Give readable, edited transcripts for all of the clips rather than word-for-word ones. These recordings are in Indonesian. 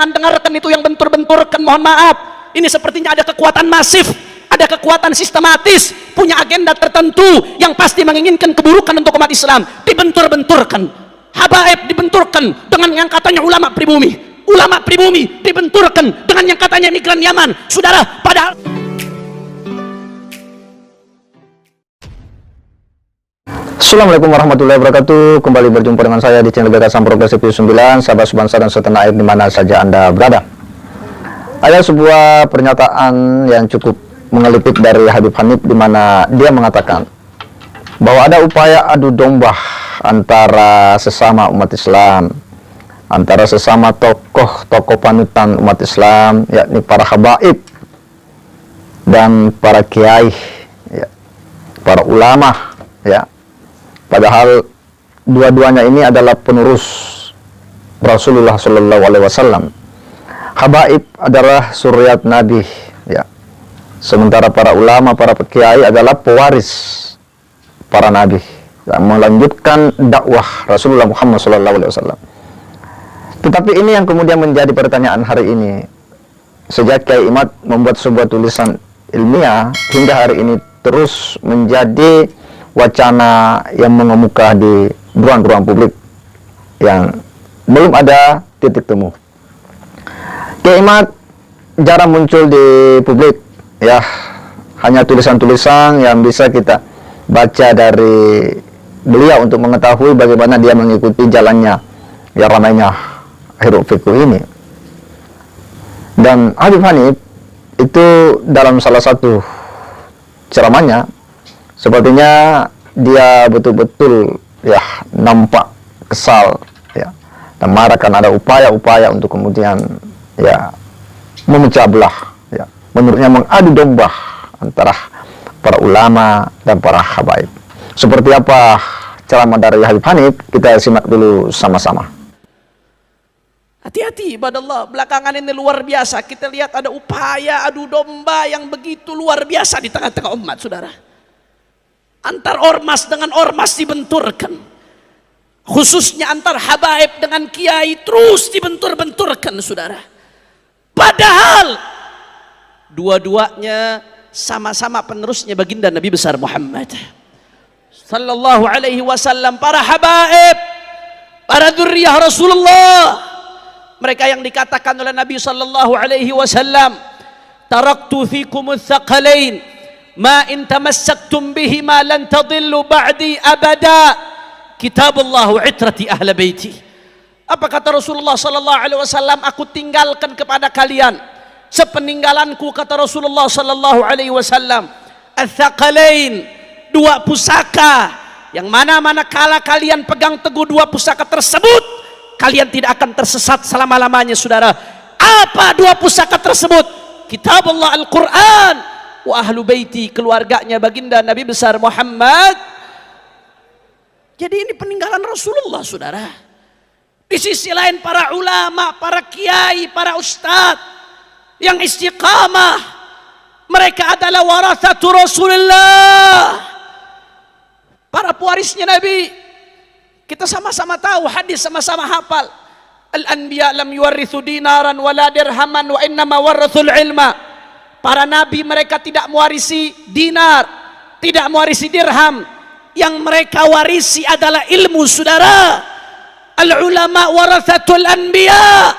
dengarkan itu yang bentur-benturkan, mohon maaf. Ini sepertinya ada kekuatan masif, ada kekuatan sistematis, punya agenda tertentu yang pasti menginginkan keburukan untuk umat Islam. Dibentur-benturkan, habaib dibenturkan dengan yang katanya ulama pribumi dibenturkan dengan yang katanya migran Yaman, saudara. Padahal Assalamualaikum warahmatullahi wabarakatuh. Kembali berjumpa dengan saya di channel Gagasan Progresif 9, sahabat sebangsa dan setanah air di mana saja Anda berada. Ada sebuah pernyataan yang cukup menggelitik dari Habib Hanif, di mana dia mengatakan bahwa ada upaya adu domba antara sesama umat Islam, antara sesama tokoh-tokoh panutan umat Islam, yakni para habaib dan para kiai, ya, para ulama, ya. Padahal dua-duanya ini adalah penerus Rasulullah Shallallahu Alaihi Wasallam. Habaib adalah suriat Nabi, ya. Sementara para ulama, para kiai adalah pewaris para Nabi, yang melanjutkan dakwah Rasulullah Muhammad Shallallahu Alaihi Wasallam. Tetapi ini yang kemudian menjadi pertanyaan hari ini. Sejak Kiai Imad membuat sebuah tulisan ilmiah, hingga hari ini terus menjadi wacana yang mengemuka di ruang-ruang publik yang belum ada titik temu. Kiai Imad jarang muncul di publik, ya, hanya tulisan-tulisan yang bisa kita baca dari beliau untuk mengetahui bagaimana dia mengikuti jalannya ya ramainya hiruk fikih ini. Dan Habib Hanif itu dalam salah satu ceramahnya, sepertinya dia betul-betul ya nampak kesal, ya, dan marah karena ada upaya-upaya untuk kemudian ya memecah belah, ya, menurutnya mengadu domba antara para ulama dan para habaib. Seperti apa ceramah dari Habib Hanif? Kita simak dulu sama-sama. hati-hati ibadallah, belakangan ini luar biasa. Kita lihat ada upaya adu domba yang begitu luar biasa di tengah-tengah umat, saudara. Antar ormas dengan ormas dibenturkan, khususnya antar habaib dengan kiai terus dibentur-benturkan, saudara. Padahal dua-duanya sama-sama penerusnya baginda Nabi besar Muhammad sallallahu alaihi wasallam. Para habaib, para dzurriyyah Rasulullah, mereka yang dikatakan oleh Nabi sallallahu alaihi wasallam, taraktu fikumul thaqalain ma in tamassaktum bihima lan tadillu ba'di abada, kitabullah wa itrati ahli baiti. Apa kata Rasulullah sallallahu alaihi wasallam? Aku tinggalkan kepada kalian sepeninggalanku, kata Rasulullah sallallahu alaihi wasallam, ats-tsaqalain, dua pusaka yang mana kala kalian pegang teguh dua pusaka tersebut, kalian tidak akan tersesat selama-lamanya, saudara. Apa dua pusaka tersebut? Kitabullah Al-Quran, wa ahlu baiti, keluarganya baginda Nabi besar Muhammad. Jadi ini peninggalan Rasulullah, saudara. Di sisi lain para ulama, para kiai, para ustadz yang istiqamah, mereka adalah warathatu Rasulullah, para pewarisnya Nabi. Kita sama-sama tahu hadis, sama-sama hafal, al-anbiya lam yuwarithu dinaran wala dirhaman wa innama warathul ilma. Para nabi mereka tidak mewarisi dinar, tidak mewarisi dirham. Yang mereka warisi adalah ilmu, saudara. Al-ulama warathatul anbiya,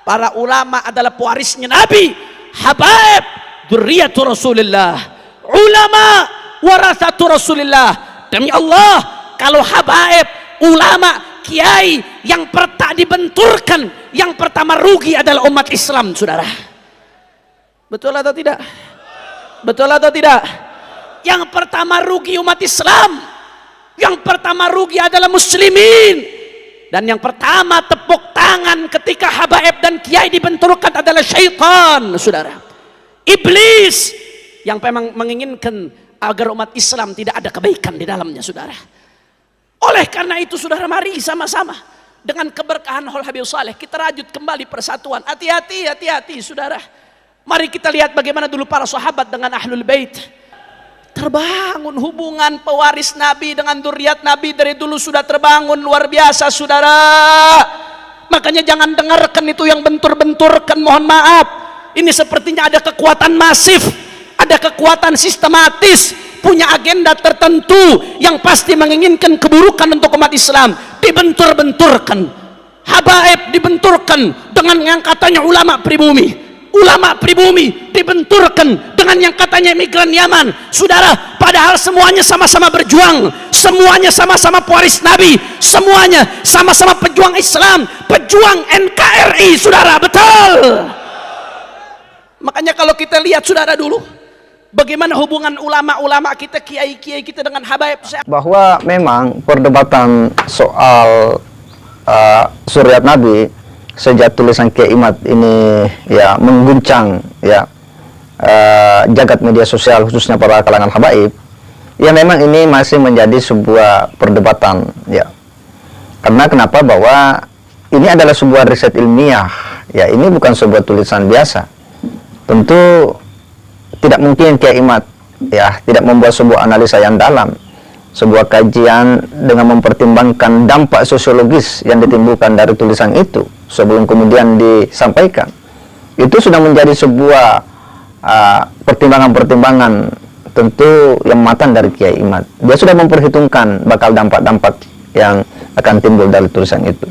para ulama adalah pewarisnya Nabi. Habaib dzurriyyatu Rasulillah, ulama warathatu Rasulillah. Demi Allah, kalau habaib, ulama, kiai yang pertama dibenturkan, yang pertama rugi adalah umat Islam, saudara. Betul atau tidak? Betul atau tidak? Yang pertama rugi umat Islam, yang pertama rugi adalah muslimin. Dan yang pertama tepuk tangan ketika habaib dan kiai dibenturkan adalah syaitan, saudara. Iblis yang memang menginginkan agar umat Islam tidak ada kebaikan di dalamnya, saudara. Oleh karena itu, saudara, mari sama-sama dengan keberkahan Haul Habib Saleh kita rajut kembali persatuan. Hati-hati, hati-hati, saudara. Mari kita lihat bagaimana dulu para sahabat dengan ahlul bait. Terbangun hubungan pewaris Nabi dengan dzurriyyat Nabi dari dulu sudah terbangun luar biasa, saudara. Makanya jangan dengarkan itu yang bentur-benturkan, mohon maaf. Ini sepertinya ada kekuatan masif, ada kekuatan sistematis, punya agenda tertentu yang pasti menginginkan keburukan untuk umat Islam. Dibentur-benturkan, habaib dibenturkan dengan yang katanya ulama pribumi. Ulama pribumi dibenturkan dengan yang katanya migran Yaman. Saudara, padahal semuanya sama-sama berjuang, semuanya sama-sama pewaris Nabi, semuanya sama-sama pejuang Islam, pejuang NKRI, saudara, betul. Makanya kalau kita lihat, saudara, dulu bagaimana hubungan ulama-ulama kita, kiai-kiai kita dengan habaib, bahwa memang perdebatan soal Suryat Nabi sejak tulisan Kiai Imad ini ya mengguncang ya jagat media sosial, khususnya para kalangan habaib, ya memang ini masih menjadi sebuah perdebatan ya. Karena kenapa? Bahwa ini adalah sebuah riset ilmiah ya, ini bukan sebuah tulisan biasa. Tentu tidak mungkin Kiai Imad ya tidak membuat sebuah analisa yang dalam, sebuah kajian dengan mempertimbangkan dampak sosiologis yang ditimbulkan dari tulisan itu sebelum kemudian disampaikan. Itu sudah menjadi sebuah pertimbangan-pertimbangan tentu yang matang dari Kiai Imad. Dia sudah memperhitungkan bakal dampak-dampak yang akan timbul dari tulisan itu.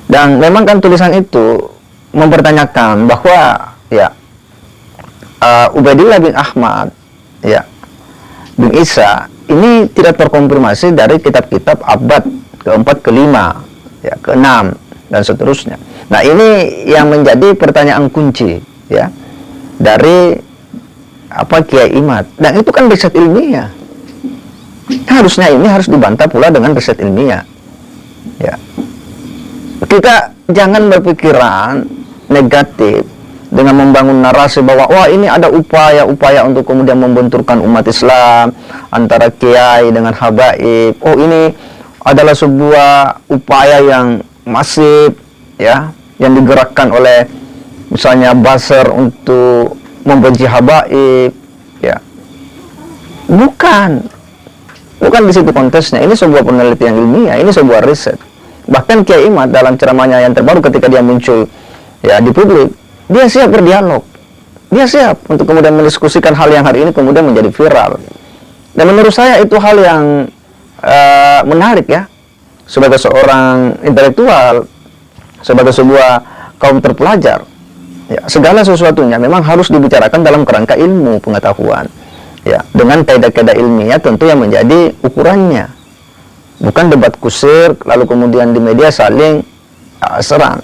Dan memang kan tulisan itu mempertanyakan bahwa ya Ubaidillah bin Ahmad ya bin Isa ini tidak terkonfirmasi dari kitab-kitab abad keempat, kelima, ya, keenam, dan seterusnya. Nah, ini yang menjadi pertanyaan kunci ya dari Kiai Imad. Dan itu kan riset ilmiah. Harusnya ini harus dibantah pula dengan riset ilmiah. Ya. Kita jangan berpikiran negatif dengan membangun narasi bahwa wah ini ada upaya-upaya untuk kemudian membenturkan umat Islam antara kiai dengan habaib. Oh, ini adalah sebuah upaya yang masif ya, yang digerakkan oleh misalnya buzzer untuk membenci habaib ya. Bukan di situ konteksnya. Ini sebuah penelitian ilmiah, ini sebuah riset. Bahkan Kiai Imad dalam ceramahnya yang terbaru ketika dia muncul ya di publik, dia siap berdialog, dia siap untuk kemudian mendiskusikan hal yang hari ini kemudian menjadi viral. Dan menurut saya itu hal yang menarik ya, sebagai seorang intelektual, sebagai sebuah kaum terpelajar ya, segala sesuatunya memang harus dibicarakan dalam kerangka ilmu pengetahuan ya, dengan kaidah-kaidah ilmiah tentu yang menjadi ukurannya, bukan debat kusir lalu kemudian di media saling serang.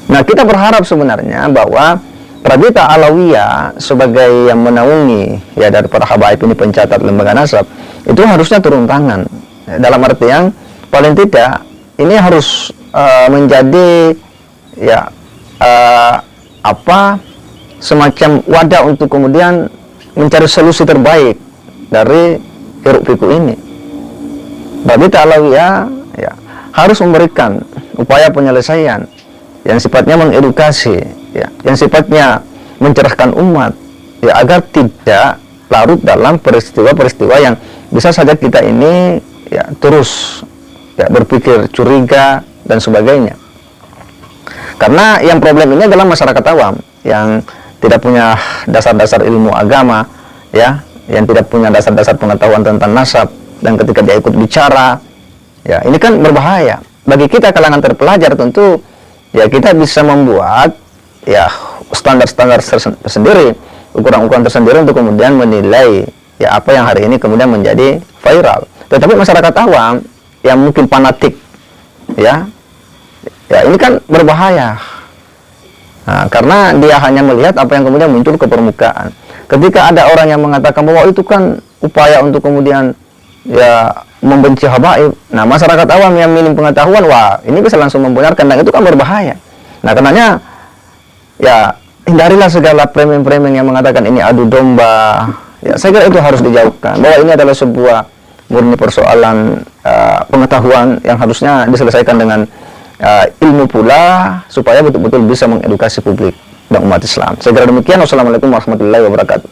Nah, kita berharap sebenarnya bahwa Rabita Alawiyah sebagai yang menaungi ya dari para habaib ini, pencatat lembaga nasab, itu harusnya turun tangan ya, dalam arti yang paling tidak ini harus menjadi ya semacam wadah untuk kemudian mencari solusi terbaik dari hiruk pikuk ini. Rabita Alawiyah ya harus memberikan upaya penyelesaian yang sifatnya mengedukasi ya, yang sifatnya mencerahkan umat ya, agar tidak larut dalam peristiwa-peristiwa yang bisa saja kita ini ya terus ya berpikir curiga dan sebagainya. Karena yang problem ini adalah masyarakat awam yang tidak punya dasar-dasar ilmu agama ya, yang tidak punya dasar-dasar pengetahuan tentang nasab, dan ketika dia ikut bicara ya ini kan berbahaya. Bagi kita kalangan terpelajar tentu ya kita bisa membuat ya standar-standar tersendiri, ukuran-ukuran tersendiri untuk kemudian menilai ya apa yang hari ini kemudian menjadi viral. Tetapi masyarakat awam yang mungkin fanatik ya ini kan berbahaya. Nah, karena dia hanya melihat apa yang kemudian muncul ke permukaan. Ketika ada orang yang mengatakan bahwa itu kan upaya untuk kemudian ya membenci habaib, nah masyarakat awam yang minim pengetahuan, wah ini bisa langsung membenarkan, dan itu kan berbahaya. Nah, karenanya ya hindarilah segala framing-framing yang mengatakan ini adu domba ya, saya kira itu harus dijauhkan, bahwa ini adalah sebuah murni persoalan pengetahuan yang harusnya diselesaikan dengan ilmu pula, supaya betul-betul bisa mengedukasi publik dan umat Islam. Saya kira demikian. Wassalamualaikum warahmatullahi wabarakatuh.